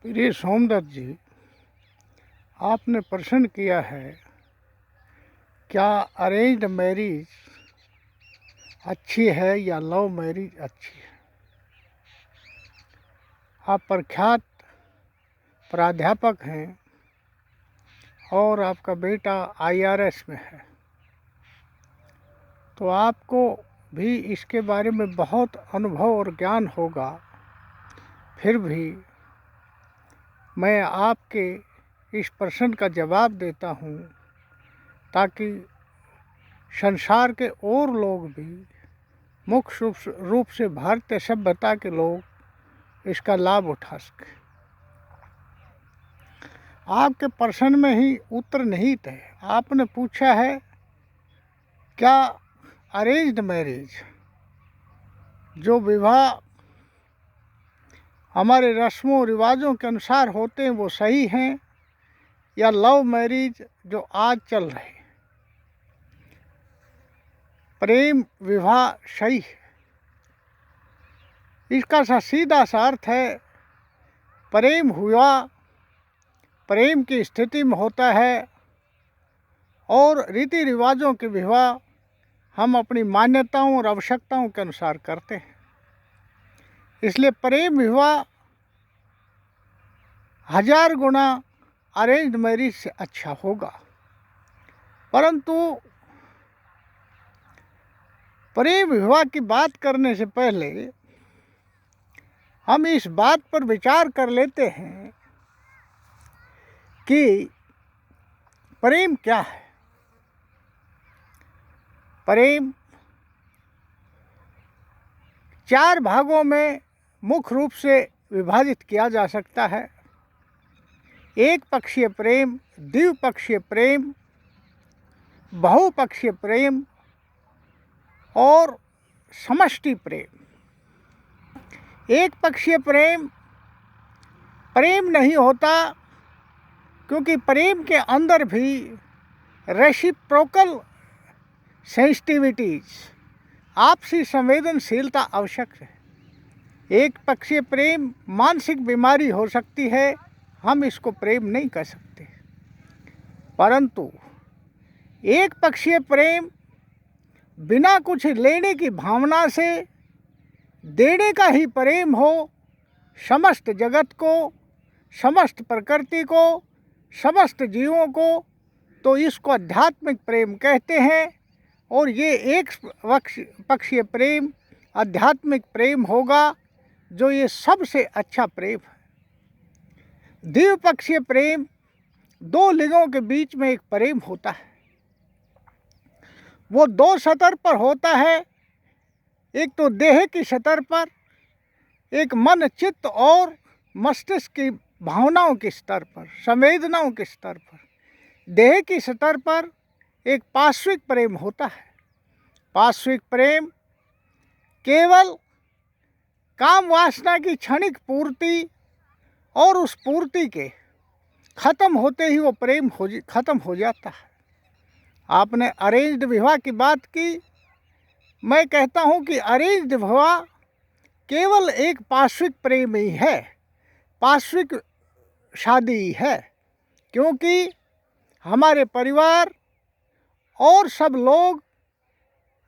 प्रिय सोमदत्त जी, आपने प्रश्न किया है क्या अरेंज्ड मैरिज अच्छी है या लव मैरिज अच्छी है। आप प्रख्यात प्राध्यापक हैं और आपका बेटा IRS में है, तो आपको भी इसके बारे में बहुत अनुभव और ज्ञान होगा। फिर भी मैं आपके इस प्रश्न का जवाब देता हूँ ताकि संसार के और लोग भी, मुख्य रूप से भारतीय सभ्यता के लोग इसका लाभ उठा सकें। आपके प्रश्न में ही उत्तर निहित है। आपने पूछा है क्या अरेंज्ड मैरिज, जो विवाह हमारे रस्मों रिवाजों के अनुसार होते हैं, वो सही हैं या लव मैरिज जो आज चल रहे, प्रेम विवाह सही है। इसका सीधा सा अर्थ है, प्रेम हुआ, प्रेम की स्थिति में होता है और रीति रिवाजों के विवाह हम अपनी मान्यताओं और आवश्यकताओं के अनुसार करते हैं। इसलिए प्रेम विवाह 1000 गुना अरेंज्ड मैरिज से अच्छा होगा। परंतु प्रेम विवाह की बात करने से पहले हम इस बात पर विचार कर लेते हैं कि प्रेम क्या है। प्रेम 4 भागों में मुख्य रूप से विभाजित किया जा सकता है। एक पक्षीय प्रेम, द्विपक्षीय प्रेम, बहुपक्षीय प्रेम और समष्टि प्रेम। एक पक्षीय प्रेम प्रेम नहीं होता, क्योंकि प्रेम के अंदर भी रेसिप्रोकल सेंसिटिविटीज, आपसी संवेदनशीलता आवश्यक है। एक पक्षीय प्रेम मानसिक बीमारी हो सकती है, हम इसको प्रेम नहीं कह सकते। परंतु एक पक्षीय प्रेम बिना कुछ लेने की भावना से देने का ही प्रेम हो, समस्त जगत को, समस्त प्रकृति को, समस्त जीवों को, तो इसको आध्यात्मिक प्रेम कहते हैं। और ये एक पक्षीय प्रेम आध्यात्मिक प्रेम होगा, जो ये सबसे अच्छा प्रेम है। द्विपक्षीय प्रेम 2 लिंगों के बीच में एक प्रेम होता है। वो 2 स्तर पर होता है, एक तो देह की स्तर पर, एक मन चित्त और मस्तिष्क की भावनाओं के स्तर पर, संवेदनाओं के स्तर पर। देह की स्तर पर एक पार्श्विक प्रेम होता है। पार्श्विक प्रेम केवल काम वासना की क्षणिक पूर्ति और उस पूर्ति के खत्म होते ही वो प्रेम खत्म हो जाता है। आपने अरेंज्ड विवाह की बात की। मैं कहता हूँ कि अरेंज्ड विवाह केवल एक पार्श्विक प्रेम ही है, पार्श्विक शादी है, क्योंकि हमारे परिवार और सब लोग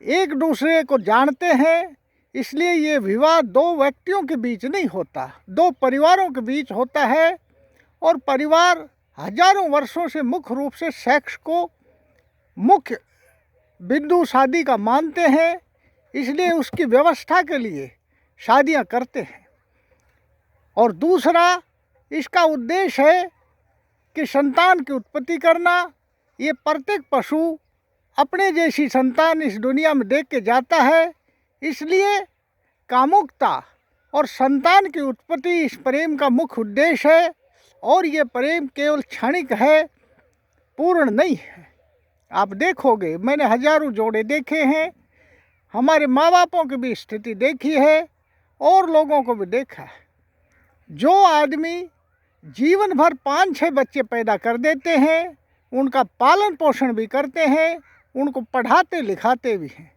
एक दूसरे को जानते हैं। इसलिए ये विवाह 2 व्यक्तियों के बीच नहीं होता, 2 परिवारों के बीच होता है। और परिवार हजारों वर्षों से मुख्य रूप से सेक्स को मुख्य बिंदु शादी का मानते हैं, इसलिए उसकी व्यवस्था के लिए शादियां करते हैं। और दूसरा, इसका उद्देश्य है कि संतान की उत्पत्ति करना। ये प्रत्येक पशु अपने जैसी संतान इस दुनिया में देख के जाता है, इसलिए कामुकता और संतान की उत्पत्ति इस प्रेम का मुख्य उद्देश्य है। और ये प्रेम केवल क्षणिक है, पूर्ण नहीं है। आप देखोगे, मैंने हजारों जोड़े देखे हैं, हमारे माँ बापों की भी स्थिति देखी है और लोगों को भी देखा है। जो आदमी जीवन भर 5-6 बच्चे पैदा कर देते हैं, उनका पालन पोषण भी करते हैं, उनको पढ़ाते लिखाते भी हैं,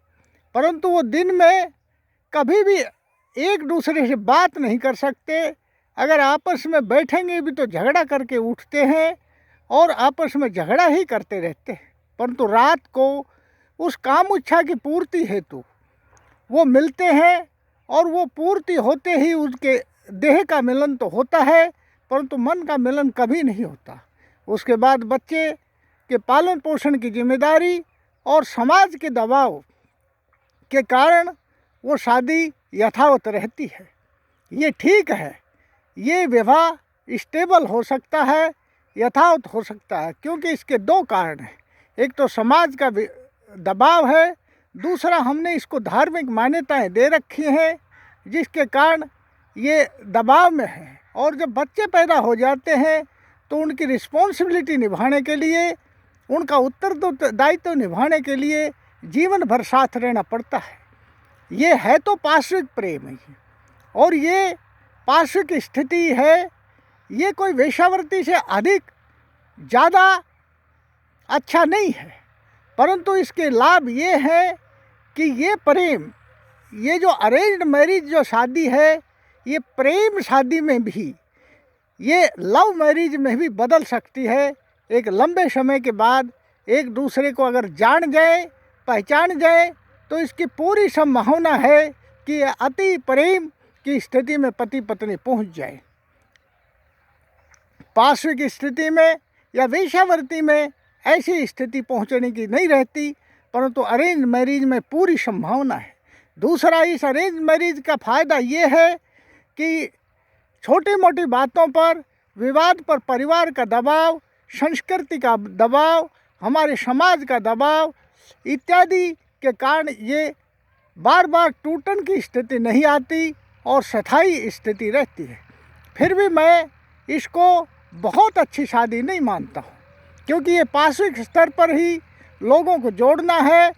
परंतु वो दिन में कभी भी एक दूसरे से बात नहीं कर सकते, अगर आपस में बैठेंगे भी तो झगड़ा करके उठते हैं और आपस में झगड़ा ही करते रहते हैं। परंतु रात को उस काम इच्छा की पूर्ति हेतु वो मिलते हैं और वो पूर्ति होते ही उसके देह का मिलन तो होता है, परंतु मन का मिलन कभी नहीं होता। उसके बाद बच्चे के पालन पोषण की जिम्मेदारी और समाज के दबाव के कारण वो शादी यथावत रहती है। ये ठीक है, ये विवाह स्टेबल हो सकता है, यथावत हो सकता है, क्योंकि इसके दो कारण हैं। एक तो समाज का दबाव है, दूसरा हमने इसको धार्मिक मान्यताएं दे रखी हैं जिसके कारण ये दबाव में है। और जब बच्चे पैदा हो जाते हैं तो उनकी रिस्पॉन्सिबिलिटी निभाने के लिए, उनका उत्तरदायित्व निभाने के लिए जीवन भर साथ रहना पड़ता है। ये है तो पार्श्विक प्रेम है और ये पार्श्विक स्थिति है, ये कोई वेश्यावृत्ति से अधिक ज़्यादा अच्छा नहीं है, परंतु इसके लाभ ये है कि ये प्रेम, ये जो अरेंज्ड मैरिज जो शादी है, ये प्रेम शादी में भी, ये लव मैरिज में भी बदल सकती है। एक लंबे समय के बाद एक दूसरे को अगर जान जाए, पहचान जाए, तो इसकी पूरी संभावना है कि अति प्रेम की स्थिति में पति पत्नी पहुंच जाए। पार्श्विक स्थिति में या वेश्यावृत्ति में ऐसी स्थिति पहुंचने की नहीं रहती, परंतु अरेंज मैरिज में पूरी संभावना है। दूसरा, इस अरेंज मैरिज का फ़ायदा ये है कि छोटी मोटी बातों पर, विवाद पर परिवार का दबाव, संस्कृति का दबाव, हमारे समाज का दबाव इत्यादि के कारण ये बार बार टूटन की स्थिति नहीं आती और स्थायी स्थिति रहती है। फिर भी मैं इसको बहुत अच्छी शादी नहीं मानता हूँ, क्योंकि ये पार्श्विक स्तर पर ही लोगों को जोड़ना है,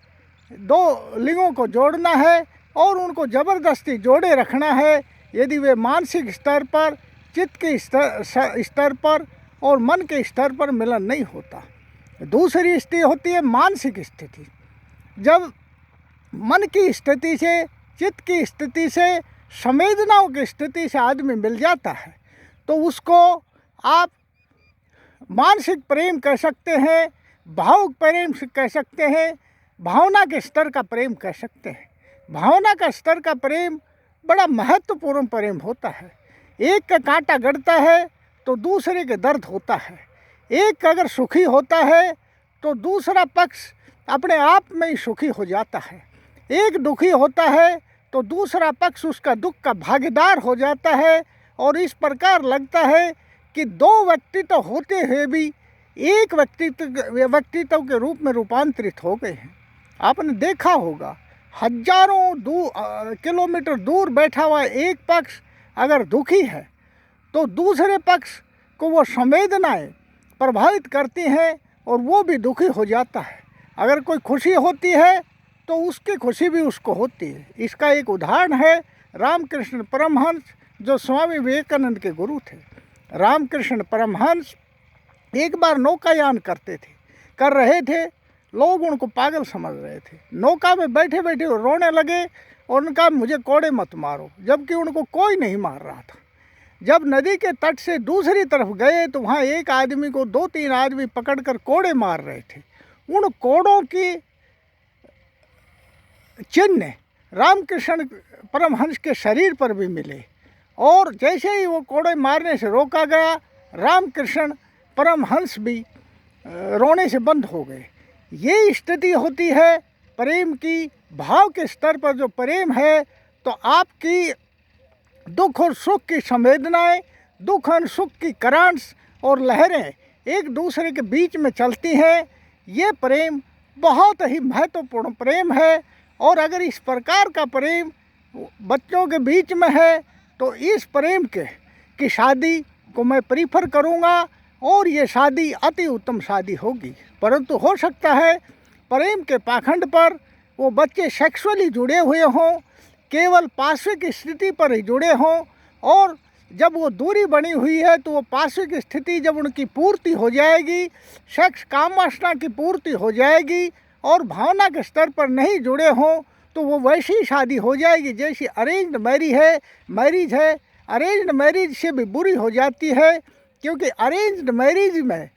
दो लिंगों को जोड़ना है और उनको ज़बरदस्ती जोड़े रखना है। यदि वे मानसिक स्तर पर, चित्त के स्तर पर और मन के स्तर पर मिलन नहीं होता। दूसरी स्थिति होती है मानसिक स्थिति। जब मन की स्थिति से, चित्त की स्थिति से, संवेदनाओं की स्थिति से आदमी मिल जाता है तो उसको आप मानसिक प्रेम कह सकते हैं, भावुक प्रेम कह सकते हैं, भावना के स्तर का प्रेम कह सकते हैं। भावना का स्तर का प्रेम बड़ा महत्वपूर्ण प्रेम होता है। एक का कांटा गड़ता है तो दूसरे के दर्द होता है। एक अगर सुखी होता है तो दूसरा पक्ष अपने आप में ही सुखी हो जाता है। एक दुखी होता है तो दूसरा पक्ष उसका दुख का भागीदार हो जाता है और इस प्रकार लगता है कि दो व्यक्तित्व होते हुए भी एक व्यक्तित्व के रूप में रूपांतरित हो गए हैं। आपने देखा होगा, हजारों किलोमीटर दूर बैठा हुआ एक पक्ष अगर दुखी है तो दूसरे पक्ष को वो संवेदनाएं प्रभावित करती हैं और वो भी दुखी हो जाता है। अगर कोई खुशी होती है तो उसकी खुशी भी उसको होती है। इसका एक उदाहरण है रामकृष्ण परमहंस, जो स्वामी विवेकानंद के गुरु थे। रामकृष्ण परमहंस एक बार नौकायान कर रहे थे। लोग उनको पागल समझ रहे थे। नौका में बैठे बैठे वो रोने लगे और उनका मुझे कोड़े मत मारो, जबकि उनको कोई नहीं मार रहा था। जब नदी के तट से दूसरी तरफ गए तो वहाँ एक आदमी को 2-3 आदमी पकड़कर कोड़े मार रहे थे। उन कोड़ों की चिन्ह रामकृष्ण परमहंस के शरीर पर भी मिले और जैसे ही वो कोड़े मारने से रोका गया, रामकृष्ण परमहंस भी रोने से बंद हो गए। ये स्थिति होती है प्रेम की। भाव के स्तर पर जो प्रेम है तो आपकी दुख और सुख की संवेदनाएं, दुख और सुख की करंट्स और लहरें एक दूसरे के बीच में चलती हैं। ये प्रेम बहुत ही महत्वपूर्ण प्रेम है और अगर इस प्रकार का प्रेम बच्चों के बीच में है तो इस प्रेम की शादी को मैं प्रीफर करूँगा और ये शादी अति उत्तम शादी होगी। परंतु हो सकता है प्रेम के पाखंड पर वो बच्चे सेक्सुअली जुड़े हुए हों, केवल पार्श्विक स्थिति पर ही जुड़े हों और जब वो दूरी बनी हुई है तो वो पार्श्विक स्थिति जब उनकी पूर्ति हो जाएगी, सेक्स काम वासना की पूर्ति हो जाएगी और भावना के स्तर पर नहीं जुड़े हों तो वो वैसी शादी हो जाएगी जैसी अरेंज्ड मैरिज है। अरेंज्ड मैरिज से भी बुरी हो जाती है, क्योंकि अरेंज्ड मैरिज में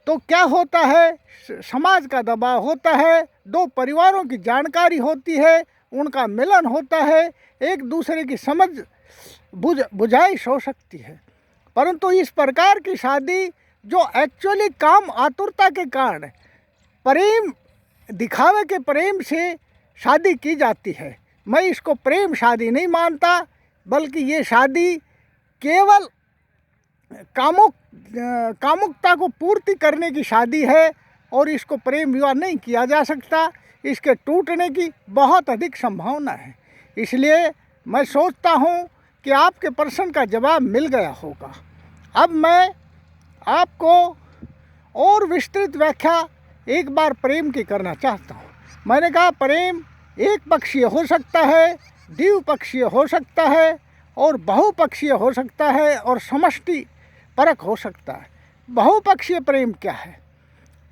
तो क्या होता है, समाज का दबाव होता है, दो परिवारों की जानकारी होती है, उनका मिलन होता है, एक दूसरे की समझ बुझाइश हो सकती है। परंतु इस प्रकार की शादी जो एक्चुअली काम आतुरता के कारण प्रेम दिखावे के प्रेम से शादी की जाती है, मैं इसको प्रेम शादी नहीं मानता, बल्कि ये शादी केवल कामुकता को पूर्ति करने की शादी है और इसको प्रेम विवाह नहीं किया जा सकता। इसके टूटने की बहुत अधिक संभावना है। इसलिए मैं सोचता हूँ कि आपके प्रश्न का जवाब मिल गया होगा। अब मैं आपको और विस्तृत व्याख्या एक बार प्रेम की करना चाहता हूँ। मैंने कहा प्रेम एक पक्षीय हो सकता है, द्विपक्षीय हो सकता है और बहुपक्षीय हो सकता है और समष्टि परक हो सकता है। बहुपक्षीय प्रेम क्या है?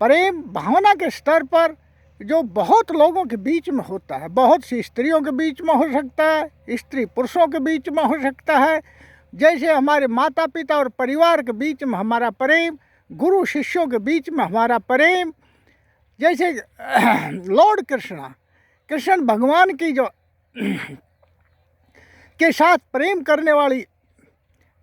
प्रेम भावना के स्तर पर जो बहुत लोगों के बीच में होता है, बहुत सी स्त्रियों के बीच में हो सकता है, स्त्री पुरुषों के बीच में हो सकता है, जैसे हमारे माता पिता और परिवार के बीच में हमारा प्रेम, गुरु शिष्यों के बीच में हमारा प्रेम, जैसे लॉर्ड कृष्ण भगवान की जो के साथ प्रेम करने वाली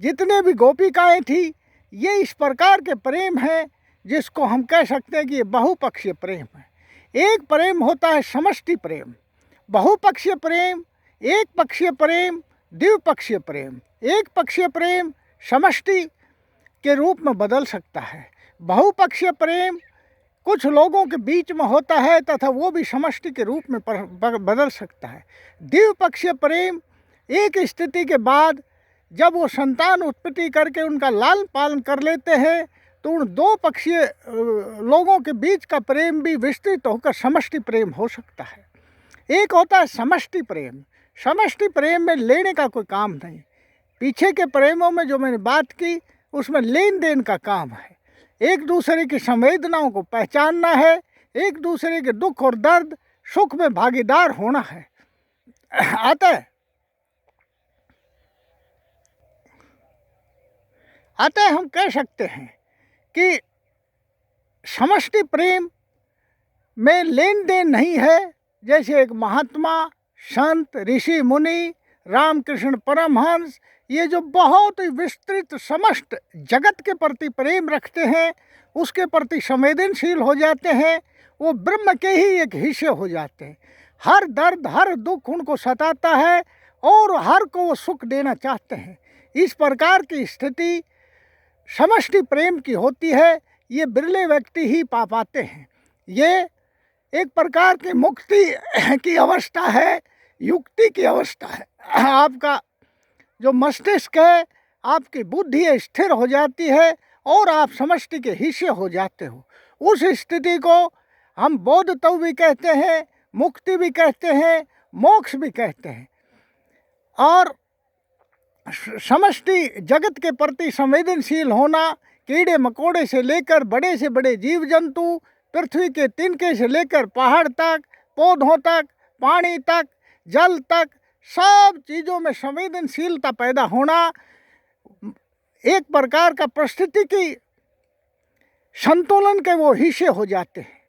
जितने भी गोपिकाएं थी, ये इस प्रकार के प्रेम है जिसको हम कह सकते हैं कि ये बहुपक्षीय प्रेम है। एक प्रेम होता है समष्टि प्रेम, बहुपक्षीय प्रेम, एक पक्षीय प्रेम, द्विपक्षीय प्रेम। एक पक्षीय प्रेम समष्टि के रूप में बदल सकता है, बहुपक्षीय प्रेम कुछ लोगों के बीच में होता है तथा वो भी समष्टि के रूप में बदल सकता है। द्विपक्षीय प्रेम एक स्थिति के बाद जब वो संतान उत्पत्ति करके उनका लालन पालन कर लेते हैं तो उन दो पक्षीय लोगों के बीच का प्रेम भी विस्तृत होकर समष्टि प्रेम हो सकता है। एक होता है समष्टि प्रेम। समष्टि प्रेम में लेने का कोई काम नहीं। पीछे के प्रेमों में जो मैंने बात की उसमें लेन देन का काम है, एक दूसरे की संवेदनाओं को पहचानना है, एक दूसरे के दुख और दर्द सुख में भागीदार होना है। अतः हम कह सकते हैं कि समष्टि प्रेम में लेन देन नहीं है। जैसे एक महात्मा, संत, ऋषि, मुनि, रामकृष्ण परमहंस, ये जो बहुत ही विस्तृत समस्त जगत के प्रति प्रेम रखते हैं, उसके प्रति संवेदनशील हो जाते हैं, वो ब्रह्म के ही एक हिस्से हो जाते हैं। हर दर्द हर दुख उनको सताता है और हर को वो सुख देना चाहते हैं। इस प्रकार की स्थिति समष्टि प्रेम की होती है। ये बिरले व्यक्ति ही पा पाते हैं। ये एक प्रकार की मुक्ति की अवस्था है, युक्ति की अवस्था है। आपका जो मस्तिष्क है, आपकी बुद्धि स्थिर हो जाती है और आप समष्टि के हिस्से हो जाते हो। उस स्थिति को हम बोधत्व भी कहते हैं, मुक्ति भी कहते हैं, मोक्ष भी कहते हैं। और समष्टि जगत के प्रति संवेदनशील होना, कीड़े मकोड़े से लेकर बड़े से बड़े जीव जंतु, पृथ्वी के तिनके से लेकर पहाड़ तक, पौधों तक, पानी तक, जल तक, सब चीज़ों में संवेदनशीलता पैदा होना, एक प्रकार का परिस्थिति की संतुलन के वो हिस्से हो जाते हैं।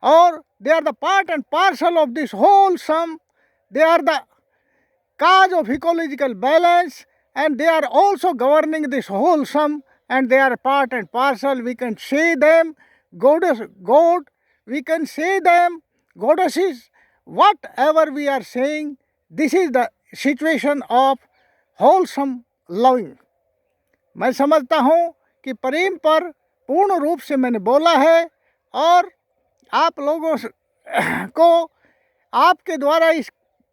और they are the part and parcel of this whole sum, they are the cause of ecological balance, and they are also governing this whole sum, and they are part and parcel. We can say them God, we can say them goddesses, whatever we are saying. This is the situation of wholesome loving. मैं समझता हूँ कि प्रेम पर पूर्ण रूप से मैंने बोला है और आप लोगों को आपके द्वारा इस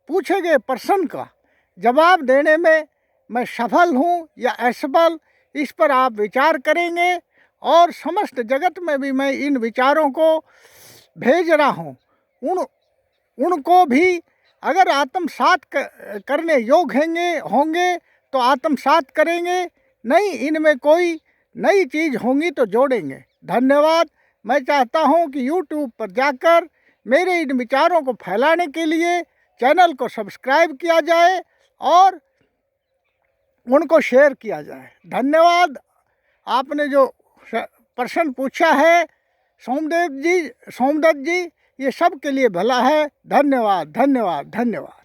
पूछे गए प्रश्न का जवाब देने में मैं सफल हूँ या असफल, इस पर आप विचार करेंगे। और समस्त जगत में भी मैं इन विचारों को भेज रहा हूँ। उनको भी अगर आत्मसात करने योग्य होंगे तो आत्मसात करेंगे, नहीं इनमें कोई नई चीज़ होंगी तो जोड़ेंगे। धन्यवाद। मैं चाहता हूँ कि YouTube पर जाकर मेरे इन विचारों को फैलाने के लिए चैनल को सब्सक्राइब किया जाए और उनको शेयर किया जाए। धन्यवाद। आपने जो प्रश्न पूछा है सोमदत्त जी, ये सब के लिए भला है। धन्यवाद, धन्यवाद, धन्यवाद।